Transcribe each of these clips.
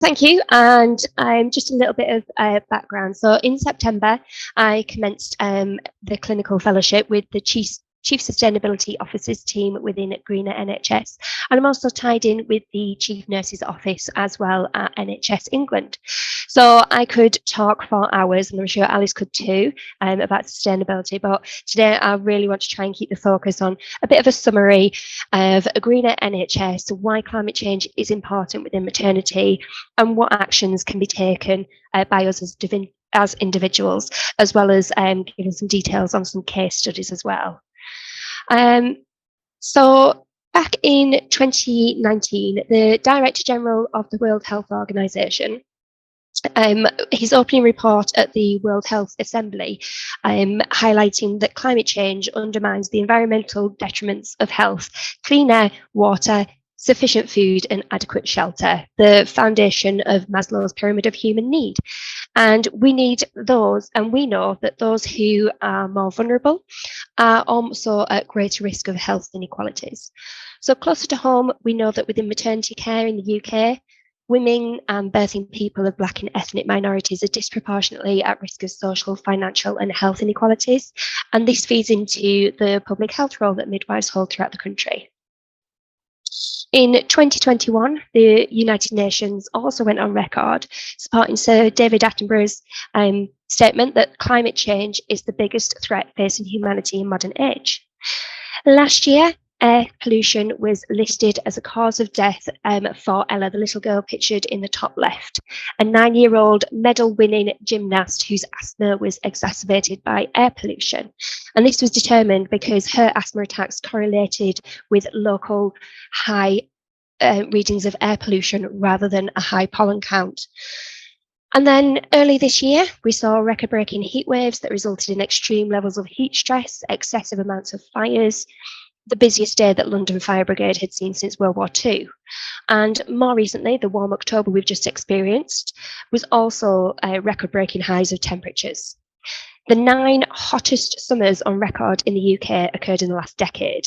Thank you. And just a little bit of background. So in September, I commenced the clinical fellowship with the Chief Sustainability Officers team within Greener NHS. And I'm also tied in with the Chief Nurse's Office as well at NHS England. So I could talk for hours, and I'm sure Alice could too, about sustainability. But today I really want to try and keep the focus on a bit of a summary of a greener NHS, why climate change is important within maternity, and what actions can be taken by us as individuals, as well as giving some details on some case studies as well. So back in 2019, the Director General of the World Health Organization, his opening report at the World Health Assembly, highlighting that climate change undermines the environmental detriments of health, clean air, water, sufficient food and adequate shelter, the foundation of Maslow's pyramid of human need. And we need those, and we know that those who are more vulnerable are also at greater risk of health inequalities. So closer to home, we know that within maternity care in the UK, women and birthing people of Black and ethnic minorities are disproportionately at risk of social, financial and health inequalities. And this feeds into the public health role that midwives hold throughout the country. In 2021, the United Nations also went on record supporting Sir David Attenborough's statement that climate change is the biggest threat facing humanity in modern age. Last year, air pollution was listed as a cause of death for Ella, the little girl pictured in the top left, a 9-year-old medal-winning gymnast whose asthma was exacerbated by air pollution. And this was determined because her asthma attacks correlated with local high readings of air pollution rather than a high pollen count. And then early this year, we saw record-breaking heat waves that resulted in extreme levels of heat stress, excessive amounts of fires, the busiest day that London Fire Brigade had seen since World War II. And more recently, the warm October we've just experienced was also record-breaking highs of temperatures. The 9 hottest summers on record in the UK occurred in the last decade.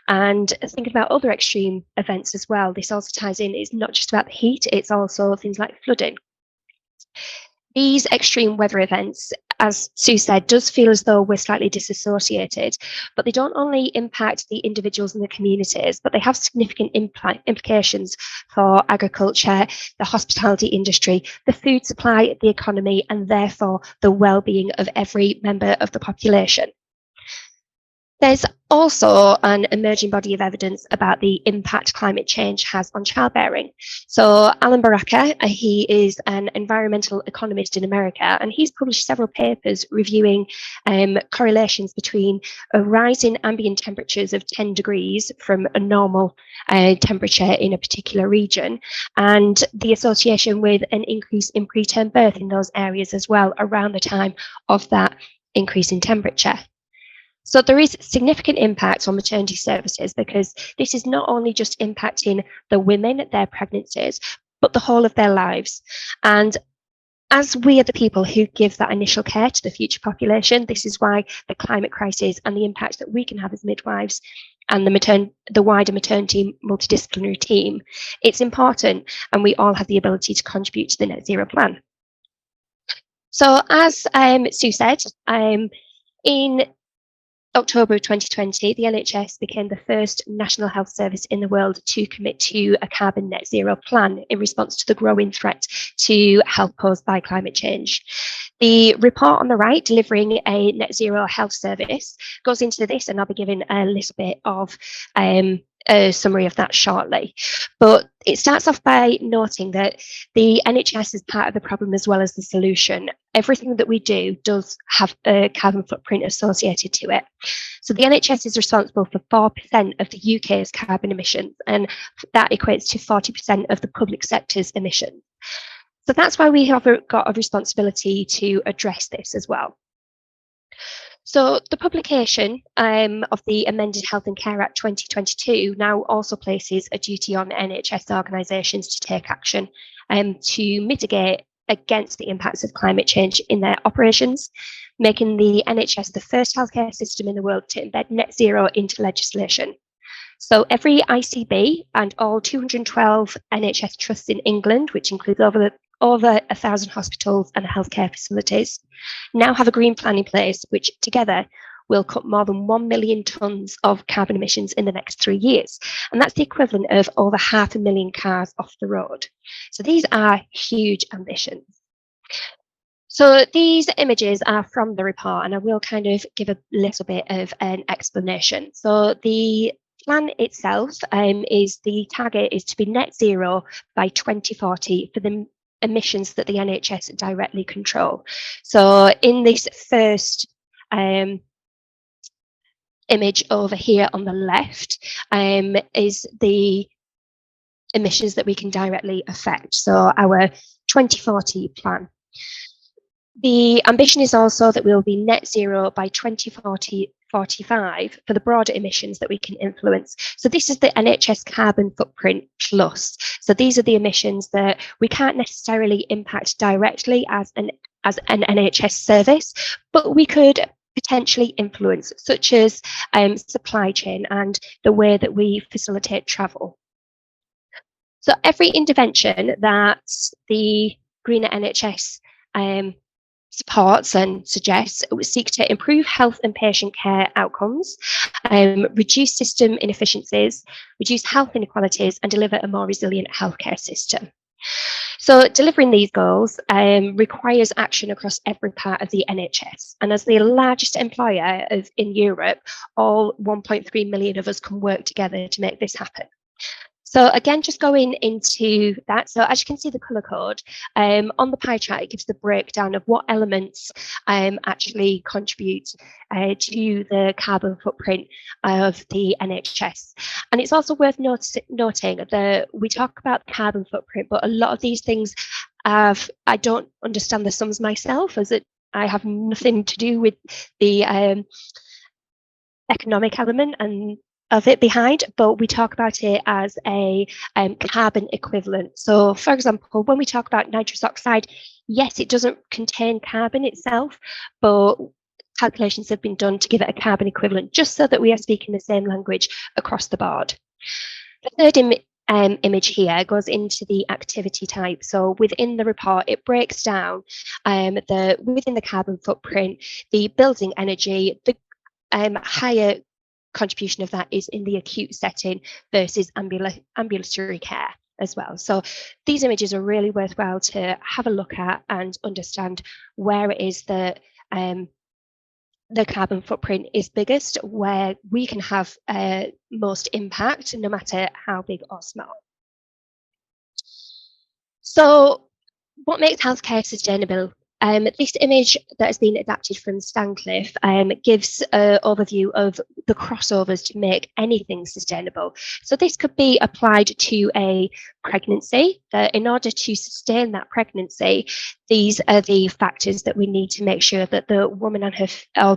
And thinking about other extreme events as well, this also ties in, it's not just about the heat, it's also things like flooding. These extreme weather events, as Sue said, does feel as though we're slightly disassociated, but they don't only impact the individuals and the communities, but they have significant implications for agriculture, the hospitality industry, the food supply, the economy, and therefore the well-being of every member of the population. There's also an emerging body of evidence about the impact climate change has on childbearing. So Alan Baraka, he is an environmental economist in America, and he's published several papers reviewing correlations between a rise in ambient temperatures of 10 degrees from a normal temperature in a particular region, and the association with an increase in preterm birth in those areas as well around the time of that increase in temperature. So there is significant impact on maternity services because this is not only just impacting the women, their pregnancies, but the whole of their lives. And as we are the people who give that initial care to the future population, this is why the climate crisis and the impact that we can have as midwives and the wider maternity multidisciplinary team, it's important, and we all have the ability to contribute to the net zero plan. So as Sue said, in October of 2020, the NHS became the first national health service in the world to commit to a carbon net zero plan in response to the growing threat to health posed by climate change. The report on the right, delivering a net zero health service, goes into this, and I'll be giving a little bit of a summary of that shortly. But it starts off by noting that the NHS is part of the problem as well as the solution. Everything that we do does have a carbon footprint associated to it. So the NHS is responsible for 4% of the UK's carbon emissions, and that equates to 40% of the public sector's emissions. So that's why we have got a responsibility to address this as well. So the publication of the amended Health and Care Act 2022 now also places a duty on NHS organisations to take action to mitigate against the impacts of climate change in their operations, making the NHS the first healthcare system in the world to embed net zero into legislation. So every ICB and all 212 NHS trusts in England, which includes over 1,000 hospitals and healthcare facilities, now have a green plan in place, which together will cut more than 1 million tonnes of carbon emissions in the next 3 years. And that's the equivalent of over 500,000 cars off the road. So these are huge ambitions. So these images are from the report, and I will kind of give a little bit of an explanation. So the plan itself is the target is to be net zero by 2040 for the emissions that the NHS directly control. So in this first image over here on the left is the emissions that we can directly affect. So our 2040 plan. The ambition is also that we'll be net zero by 2045 for the broader emissions that we can influence. So this is the NHS carbon footprint plus. So these are the emissions that we can't necessarily impact directly as an NHS service, but we could potentially influence, such as supply chain and the way that we facilitate travel. So every intervention that the greener NHS supports and suggests seek to improve health and patient care outcomes, reduce system inefficiencies, reduce health inequalities, and deliver a more resilient healthcare system. So delivering these goals requires action across every part of the NHS. And as the largest employer in Europe, all 1.3 million of us can work together to make this happen. So again, just going into that. So as you can see the colour code, on the pie chart, it gives the breakdown of what elements actually contribute to the carbon footprint of the NHS. And it's also worth noting that we talk about the carbon footprint, but a lot of these things I don't understand the sums myself, as I have nothing to do with the economic element and of it behind, but we talk about it as a carbon equivalent. So for example, when we talk about nitrous oxide, yes, it doesn't contain carbon itself, but calculations have been done to give it a carbon equivalent, just so that we are speaking the same language across the board. The third image here goes into the activity type. So within the report, it breaks down within the carbon footprint, the building energy, the higher contribution of that is in the acute setting versus ambulatory care as well. So these images are really worthwhile to have a look at and understand where it is that the carbon footprint is biggest, where we can have most impact, no matter how big or small. So what makes healthcare sustainable? This image that has been adapted from Stancliffe gives an overview of the crossovers to make anything sustainable. So this could be applied to a pregnancy, that in order to sustain that pregnancy, these are the factors that we need to make sure that the woman and her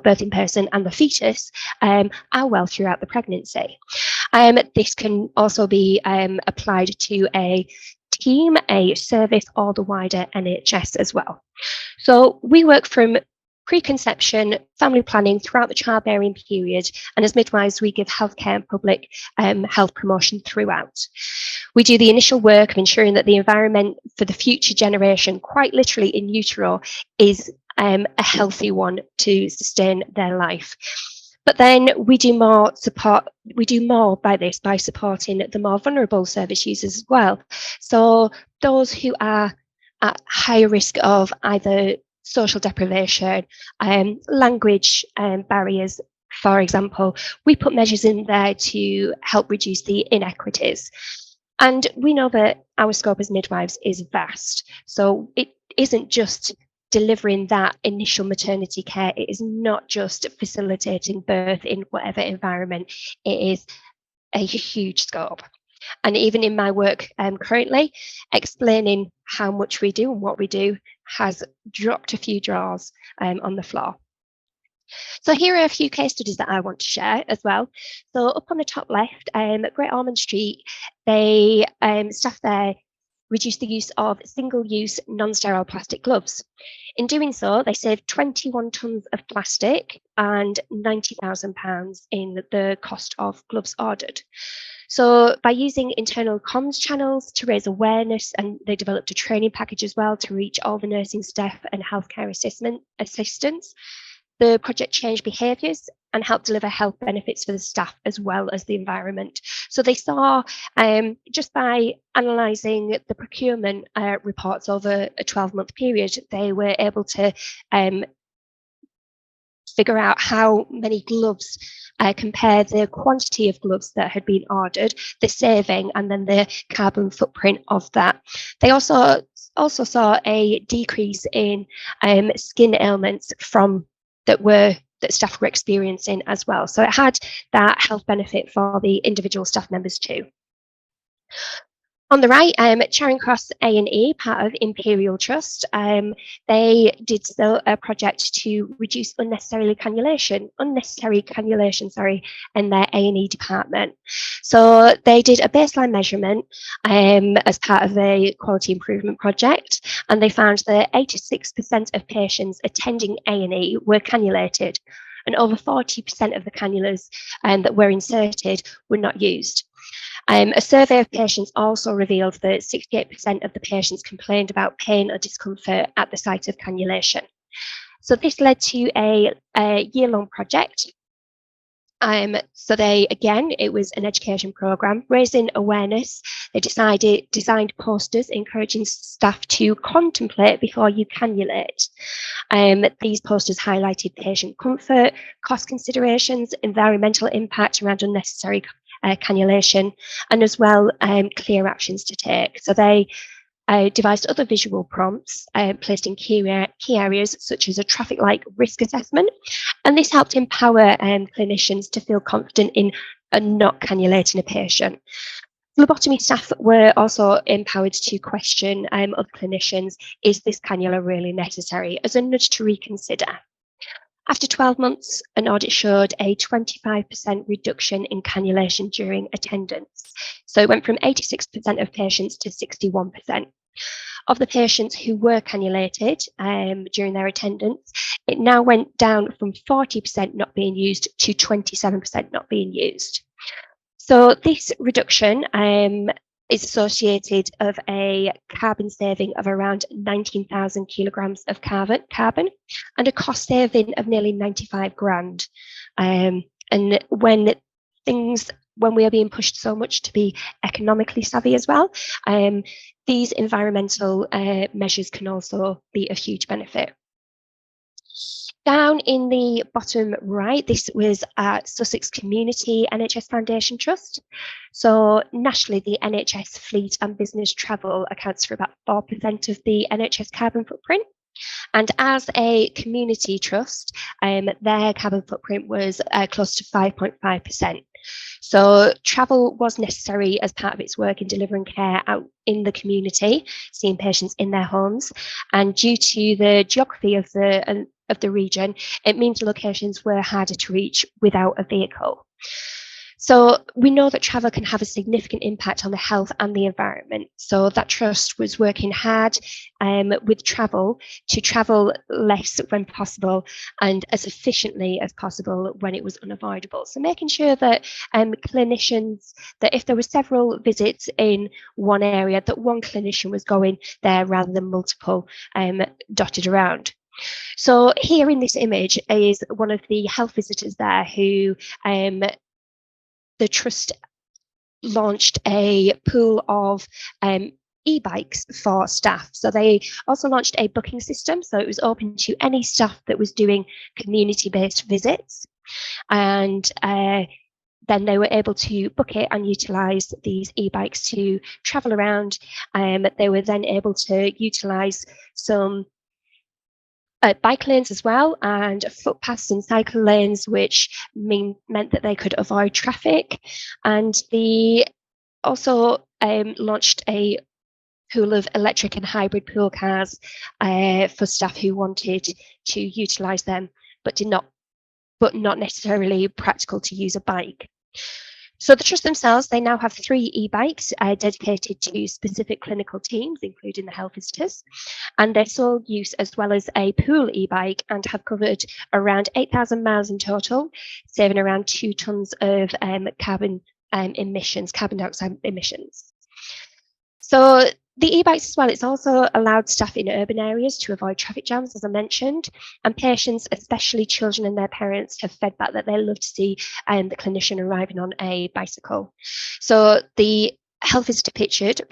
birthing person and the fetus are well throughout the pregnancy. This can also be applied to a team, a service, or the wider NHS as well. So we work from preconception, family planning throughout the childbearing period, and as midwives, we give healthcare and public health promotion throughout. We do the initial work of ensuring that the environment for the future generation, quite literally in utero, is a healthy one to sustain their life. But then we do more by supporting the more vulnerable service users as well. So those who are at higher risk of either social deprivation, language barriers, for example, we put measures in there to help reduce the inequities. And we know that our scope as midwives is vast. So it isn't just delivering that initial maternity care. It is not just facilitating birth in whatever environment. It is a huge scope. And even in my work currently, explaining how much we do and what we do has dropped a few drawers on the floor. So here are a few case studies that I want to share as well. So up on the top left, at Great Ormond Street, they staff there reduce the use of single-use non-sterile plastic gloves. In doing so, they saved 21 tonnes of plastic and £90,000 in the cost of gloves ordered. So by using internal comms channels to raise awareness, and they developed a training package as well to reach all the nursing staff and healthcare assistants, the project changed behaviours and helped deliver health benefits for the staff as well as the environment. So they saw, just by analysing the procurement reports over a 12-month period, they were able to figure out how many gloves, compare the quantity of gloves that had been ordered, the saving, and then the carbon footprint of that. They also saw a decrease in skin ailments that staff were experiencing as well. So it had that health benefit for the individual staff members too. On the right, Charing Cross A&E, part of Imperial Trust, they did a project to reduce unnecessary cannulation, in their A&E department. So they did a baseline measurement as part of a quality improvement project, and they found that 86% of patients attending A&E were cannulated, and over 40% of the cannulas that were inserted were not used. A survey of patients also revealed that 68% of the patients complained about pain or discomfort at the site of cannulation. So this led to a year-long project. So it was an education program raising awareness. They designed posters encouraging staff to contemplate before you cannulate. These posters highlighted patient comfort, cost considerations, environmental impact around unnecessary cannulation, and as well clear actions to take. So they devised other visual prompts placed in key areas such as a traffic light risk assessment, and this helped empower clinicians to feel confident in not cannulating a patient. Phlebotomy staff were also empowered to question other clinicians, is this cannula really necessary, as a nudge to reconsider. After 12 months, an audit showed a 25% reduction in cannulation during attendance. So it went from 86% of patients to 61%. Of the patients who were cannulated during their attendance, it now went down from 40% not being used to 27% not being used. So this reduction is associated of a carbon saving of around 19,000 kilograms of carbon and a cost saving of nearly 95 grand. And when we are being pushed so much to be economically savvy as well, these environmental measures can also be a huge benefit. Down in the bottom right, this was at Sussex Community NHS Foundation Trust. So nationally, the NHS fleet and business travel accounts for about 4% of the NHS carbon footprint. And as a community trust, their carbon footprint was close to 5.5%. So travel was necessary as part of its work in delivering care out in the community, seeing patients in their homes. And due to the geography of the region, it means locations were harder to reach without a vehicle. So we know that travel can have a significant impact on the health and the environment. So that trust was working hard with travel to travel less when possible and as efficiently as possible when it was unavoidable. So making sure that clinicians, that if there were several visits in one area, that one clinician was going there rather than multiple dotted around. So here in this image is one of the health visitors there who the trust launched a pool of e-bikes for staff. So they also launched a booking system. So it was open to any staff that was doing community-based visits. And then they were able to book it and utilise these e-bikes to travel around. They were then able to utilise some bike lanes as well, and footpaths and cycle lanes, which meant that they could avoid traffic. And they also launched a pool of electric and hybrid pool cars for staff who wanted to utilise them, but not necessarily practical to use a bike. So the trust themselves, they now have 3 e-bikes dedicated to specific clinical teams, including the health visitors, and their sole use as well as a pool e-bike, and have covered around 8,000 miles in total, saving around 2 tonnes of carbon dioxide emissions. So the e-bikes as well, it's also allowed staff in urban areas to avoid traffic jams, as I mentioned, and patients, especially children and their parents, have fed back that they love to see the clinician arriving on a bicycle. So the health visitor pictured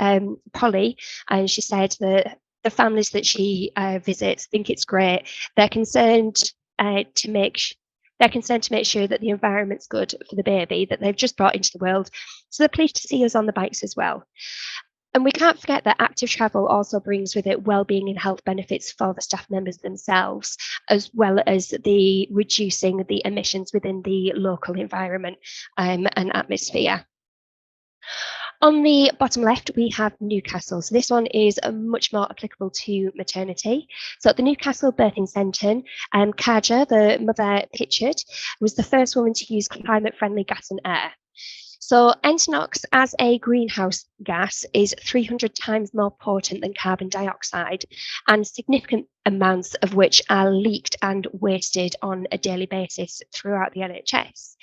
Polly, and she said that the families that she visits think it's great. They're concerned to make sure that the environment's good for the baby that they've just brought into the world. So they're pleased to see us on the bikes as well. And we can't forget that active travel also brings with it well-being and health benefits for the staff members themselves, as well as the reducing the emissions within the local environment and atmosphere. On the bottom left, we have Newcastle. So this one is much more applicable to maternity. So at the Newcastle Birthing Centre, Kaja, the mother pictured, was the first woman to use climate-friendly gas and air. So NOx as a greenhouse gas is 300 times more potent than carbon dioxide, and significant amounts of which are leaked and wasted on a daily basis throughout the NHS.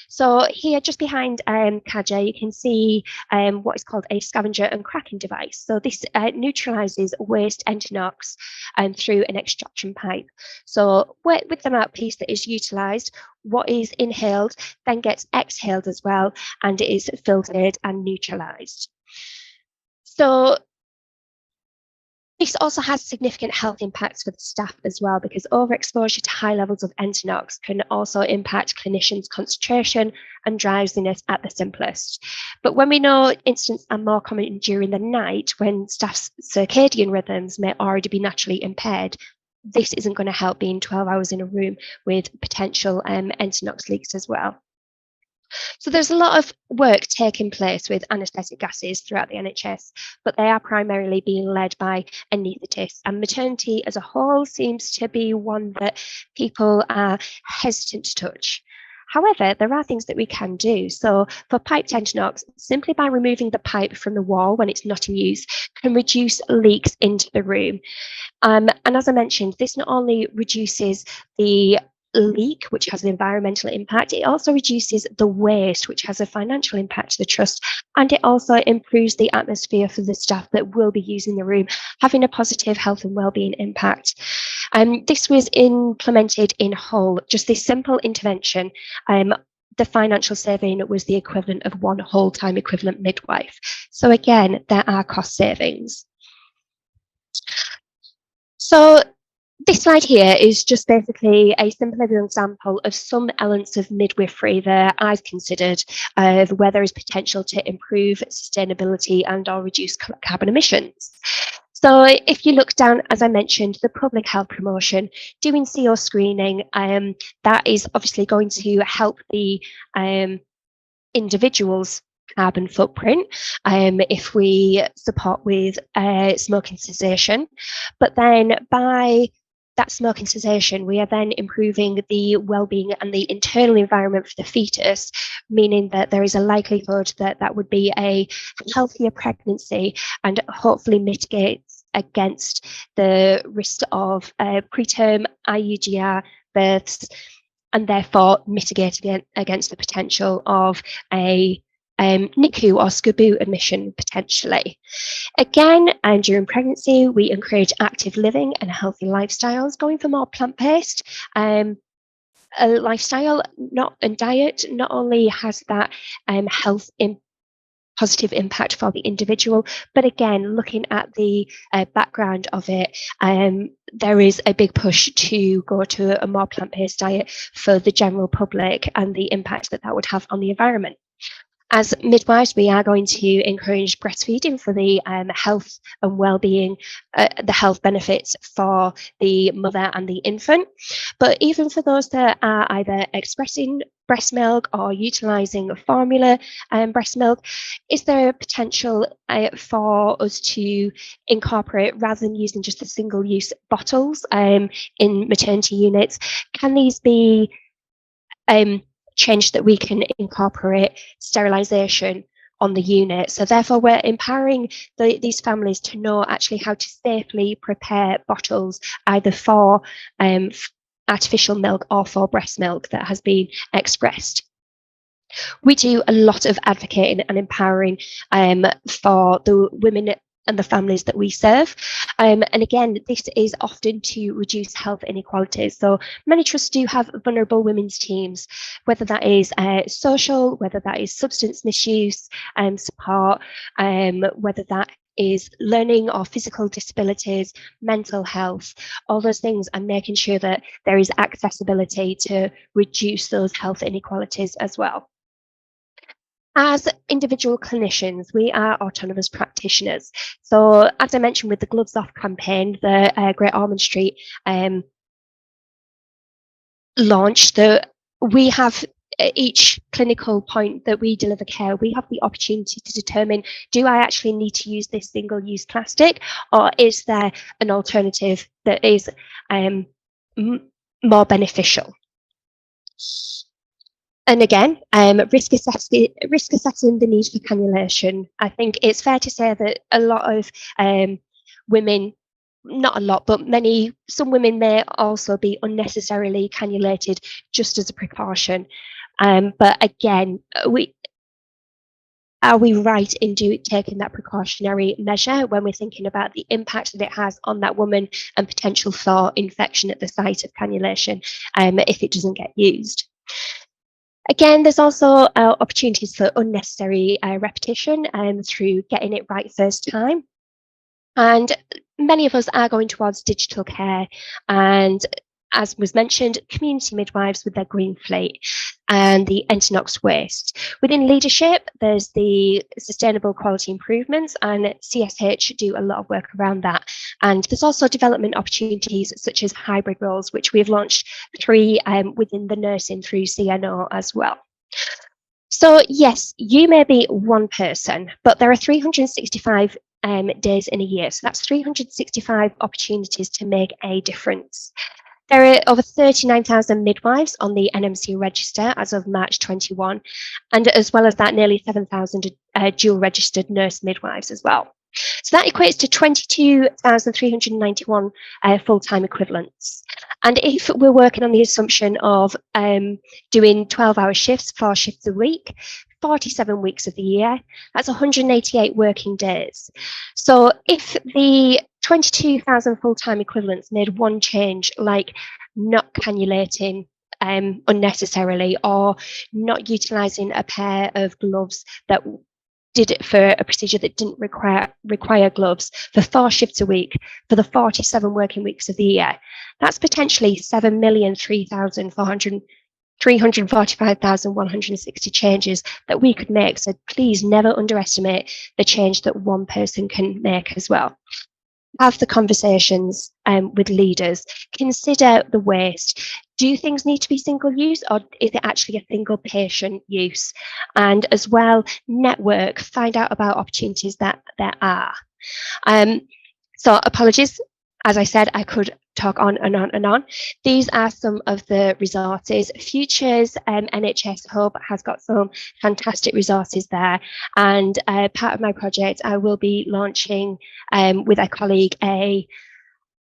So here, just behind Kaja, you can see what is called a scavenger and cracking device. So this neutralises waste NOx through an extraction pipe. So with the mouthpiece that is utilised, what is inhaled then gets exhaled as well, and it is filtered and neutralised. So this also has significant health impacts for the staff as well, because overexposure to high levels of NOx can also impact clinicians' concentration and drowsiness at the simplest. But when we know incidents are more common during the night, when staff's circadian rhythms may already be naturally impaired, this isn't going to help being 12 hours in a room with potential NOx leaks as well. So there's a lot of work taking place with anaesthetic gases throughout the NHS, but they are primarily being led by anaesthetists, and maternity as a whole seems to be one that people are hesitant to touch. However, there are things that we can do. So for piped NOx, simply by removing the pipe from the wall when it's not in use, can reduce leaks into the room. And as I mentioned, this not only reduces the leak, which has an environmental impact, it also reduces the waste, which has a financial impact to the trust, and it also improves the atmosphere for the staff that will be using the room, having a positive health and wellbeing impact. This was implemented in Hull, just this simple intervention. The financial saving was the equivalent of 1 whole-time equivalent midwife. So again, there are cost savings. So this slide here is just basically a simple example of some elements of midwifery that I've considered where there is potential to improve sustainability and or reduce carbon emissions. So if you look down, as I mentioned, the public health promotion, doing CO screening, that is obviously going to help the individual's carbon footprint if we support with smoking cessation. But then by that smoking cessation, we are then improving the well-being and the internal environment for the fetus, meaning that there is a likelihood that that would be a healthier pregnancy and hopefully mitigates against the risk of preterm IUGR births, and therefore mitigate against the potential of a NICU or SCBU admission potentially. Again, during pregnancy, we encourage active living and healthy lifestyles, going for more plant-based a lifestyle and diet. Not only has that health positive impact for the individual, but again, looking at the background of it, there is a big push to go to a more plant-based diet for the general public and the impact that that would have on the environment. As midwives, we are going to encourage breastfeeding for the health and well-being, the health benefits for the mother and the infant. But even for those that are either expressing breast milk or utilising formula breast milk, is there a potential for us to incorporate, rather than using just the single-use bottles in maternity units, can these be changed that we can incorporate sterilisation on the unit. So therefore, we're empowering these families to know actually how to safely prepare bottles, either for artificial milk or for breast milk that has been expressed. We do a lot of advocating and empowering for the women and the families that we serve. And again, this is often to reduce health inequalities. So many trusts do have vulnerable women's teams, whether that is social, whether that is substance misuse support, whether that is learning or physical disabilities, mental health, all those things, and making sure that there is accessibility to reduce those health inequalities as well. As individual clinicians, we are autonomous practitioners. So as I mentioned with the Gloves Off campaign, the Great Ormond Street launch, we have each clinical point that we deliver care, we have the opportunity to determine, do I actually need to use this single-use plastic, or is there an alternative that is more beneficial? And again, risk assessing the need for cannulation. I think it's fair to say that a lot of women, not a lot, but some women may also be unnecessarily cannulated just as a precaution. But again, are we right in taking that precautionary measure when we're thinking about the impact that it has on that woman and potential for infection at the site of cannulation if it doesn't get used? Again, there's also opportunities for unnecessary repetition through getting it right first time. And many of us are going towards digital care, and as was mentioned, community midwives with their green fleet and the Enternox waste. Within leadership, there's the sustainable quality improvements, and CSH do a lot of work around that. And there's also development opportunities such as hybrid roles, which we've launched 3 within the nursing through CNO as well. So yes, you may be one person, but there are 365 days in a year. So that's 365 opportunities to make a difference. There are over 39,000 midwives on the NMC register as of March 21, and as well as that, nearly 7,000 dual registered nurse midwives as well. So that equates to 22,391 full-time equivalents. And if we're working on the assumption of doing 12-hour shifts, 4 shifts a week, 47 weeks of the year, that's 188 working days. So if the 22,000 full-time equivalents made one change, like not cannulating unnecessarily, or not utilising a pair of gloves that did it for a procedure that didn't require gloves for 4 shifts a week for the 47 working weeks of the year, that's potentially 345,160 changes that we could make. So please never underestimate the change that one person can make as well. Have the conversations with leaders. Consider the waste. Do things need to be single use, or is it actually a single patient use? And as well, network, find out about opportunities that there are. So apologies, as I said, I could talk on and on and on. These are some of the resources. Futures NHS Hub has got some fantastic resources there. And part of my project, I will be launching with a colleague a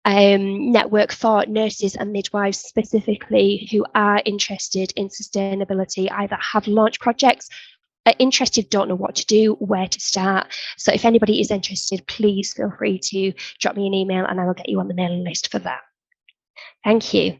network for nurses and midwives specifically who are interested in sustainability, either have launched projects, are interested, don't know what to do, where to start. So if anybody is interested, please feel free to drop me an email and I will get you on the mailing list for that. Thank you.